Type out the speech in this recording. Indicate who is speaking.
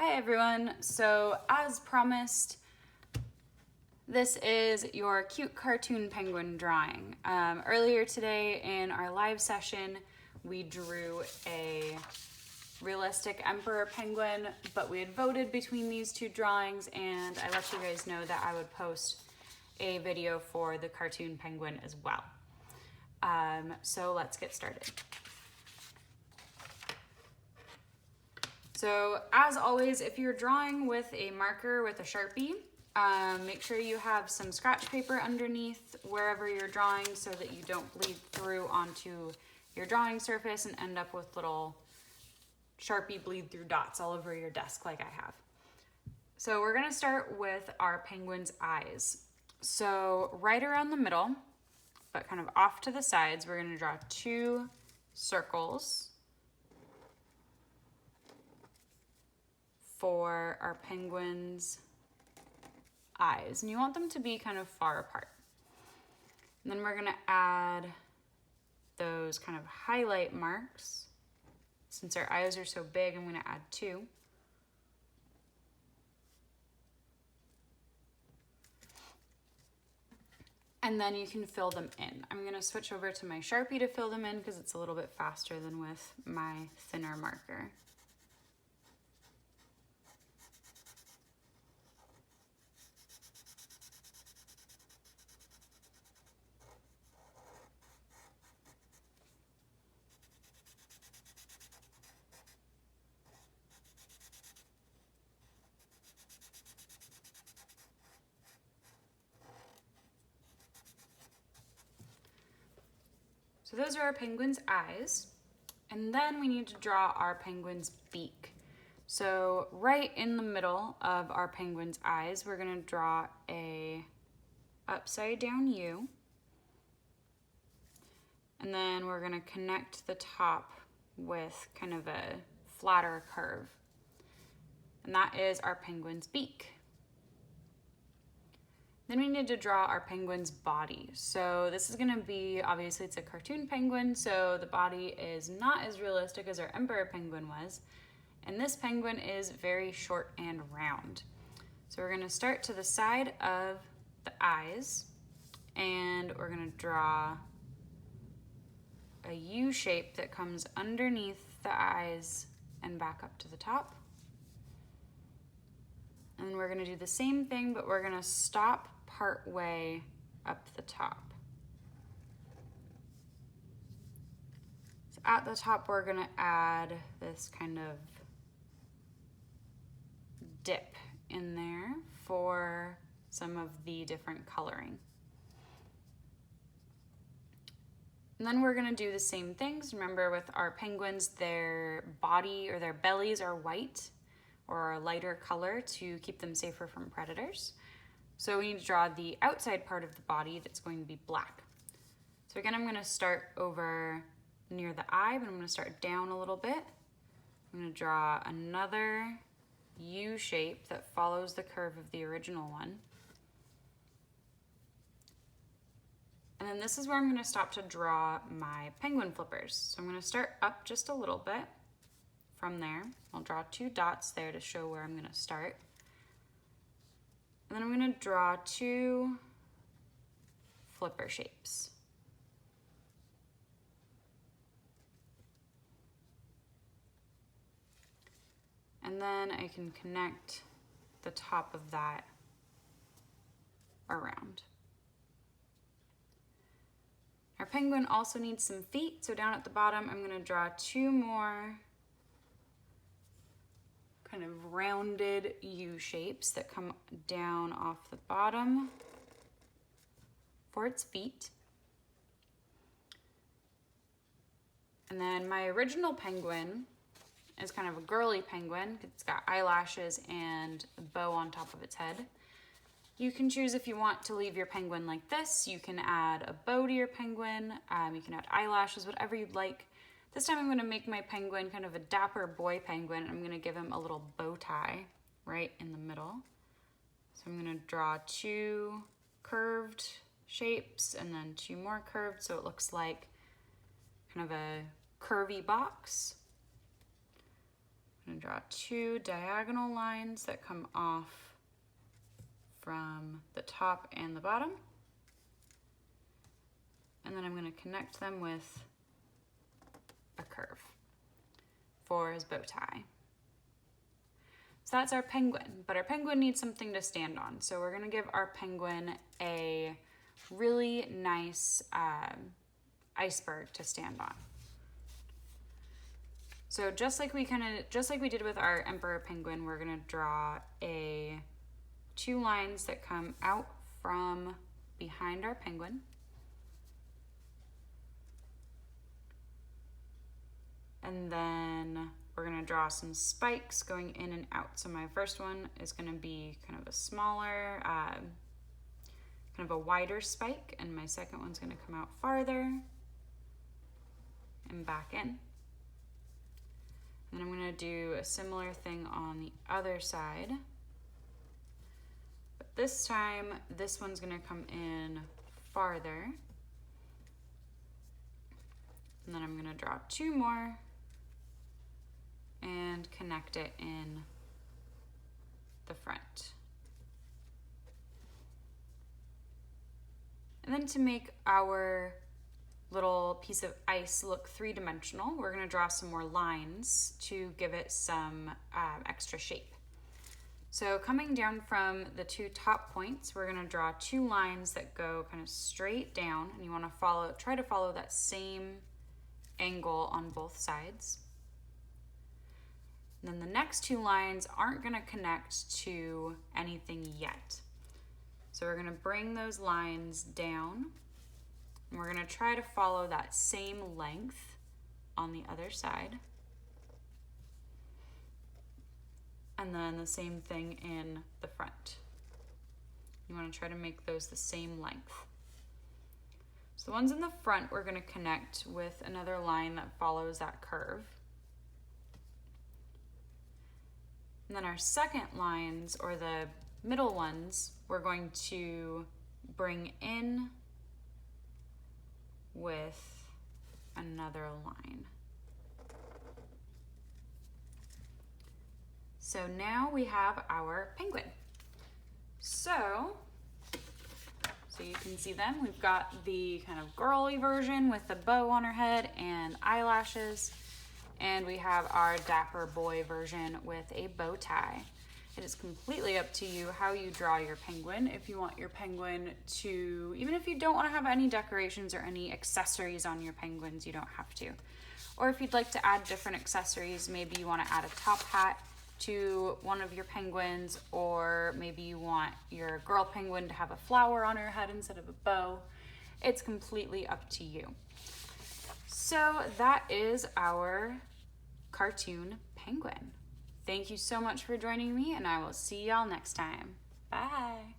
Speaker 1: Hi everyone. So as promised, this is your cute cartoon penguin drawing. Earlier today in our live session, we drew a realistic emperor penguin, but we had voted between these two drawings and I let you guys know that I would post a video for the cartoon penguin as well. So let's get started. So as always, if you're drawing with a marker with a Sharpie, make sure you have some scratch paper underneath wherever you're drawing so that you don't bleed through onto your drawing surface and end up with little Sharpie bleed through dots all over your desk like I have. So we're gonna start with our penguin's eyes. So right around the middle, but kind of off to the sides, we're gonna draw two circles for our penguin's eyes, and you want them to be kind of far apart. And then we're gonna add those kind of highlight marks. Since our eyes are so big, I'm gonna add two. And then you can fill them in. I'm gonna switch over to my Sharpie to fill them in because it's a little bit faster than with my thinner marker. So those are our penguin's eyes. And then we need to draw our penguin's beak. So right in the middle of our penguin's eyes, we're gonna draw a upside down U. And then we're gonna connect the top with kind of a flatter curve. And that is our penguin's beak. Then we need to draw our penguin's body. So this is gonna be, obviously it's a cartoon penguin, so the body is not as realistic as our emperor penguin was. And this penguin is very short and round. So we're gonna start to the side of the eyes and we're gonna draw a U shape that comes underneath the eyes and back up to the top. And we're gonna do the same thing, but we're gonna stop part way up the top. So at the top, we're gonna add this kind of dip in there for some of the different coloring. And then we're gonna do the same things. Remember with our penguins, their body or their bellies are white or a lighter color to keep them safer from predators. So we need to draw the outside part of the body that's going to be black. So again, I'm gonna start over near the eye, but I'm gonna start down a little bit. I'm gonna draw another U shape that follows the curve of the original one. And then this is where I'm gonna stop to draw my penguin flippers. So I'm gonna start up just a little bit from there. I'll draw two dots there to show where I'm gonna start. And then I'm gonna draw two flipper shapes. And then I can connect the top of that around. Our penguin also needs some feet, so down at the bottom, I'm gonna draw two more kind of rounded U shapes that come down off the bottom for its feet. And then my original penguin is kind of a girly penguin. It's got eyelashes and a bow on top of its head. You can choose if you want to leave your penguin like this. You can add a bow to your penguin. You can add eyelashes, whatever you'd like. This time I'm gonna make my penguin kind of a dapper boy penguin. I'm gonna give him a little bow tie right in the middle. So I'm gonna draw two curved shapes and then two more curved so it looks like kind of a curvy box. I'm gonna draw 2 diagonal lines that come off from the top and the bottom. And then I'm gonna connect them with a curve for his bow tie. So that's our penguin, but our penguin needs something to stand on. So we're gonna give our penguin a really nice iceberg to stand on. So just like we did with our emperor penguin, we're gonna draw 2 lines that come out from behind our penguin. And then we're gonna draw some spikes going in and out. So my first one is gonna be kind of a smaller, kind of a wider spike, and my second one's gonna come out farther and back in. And I'm gonna do a similar thing on the other side. But this time, this one's gonna come in farther. And then I'm gonna draw 2 more and connect it in the front. And then to make our little piece of ice look 3-dimensional, we're gonna draw some more lines to give it some extra shape. So coming down from the 2 top points, we're gonna draw 2 lines that go kind of straight down, and you wanna try to follow that same angle on both sides. And then the next 2 lines aren't gonna connect to anything yet. So we're gonna bring those lines down, and we're gonna try to follow that same length on the other side. And then the same thing in the front. You wanna try to make those the same length. So the ones in the front, we're gonna connect with another line that follows that curve. And then our second lines, or the middle ones, we're going to bring in with another line. So now we have our penguin. So you can see them. We've got the kind of girly version with the bow on her head and eyelashes. And we have our dapper boy version with a bow tie. It is completely up to you how you draw your penguin. If you want your penguin to, even if you don't want to have any decorations or any accessories on your penguins, you don't have to. Or if you'd like to add different accessories, maybe you want to add a top hat to one of your penguins, or maybe you want your girl penguin to have a flower on her head instead of a bow. It's completely up to you. So that is our cartoon penguin. Thank you so much for joining me, and I will see y'all next time. Bye.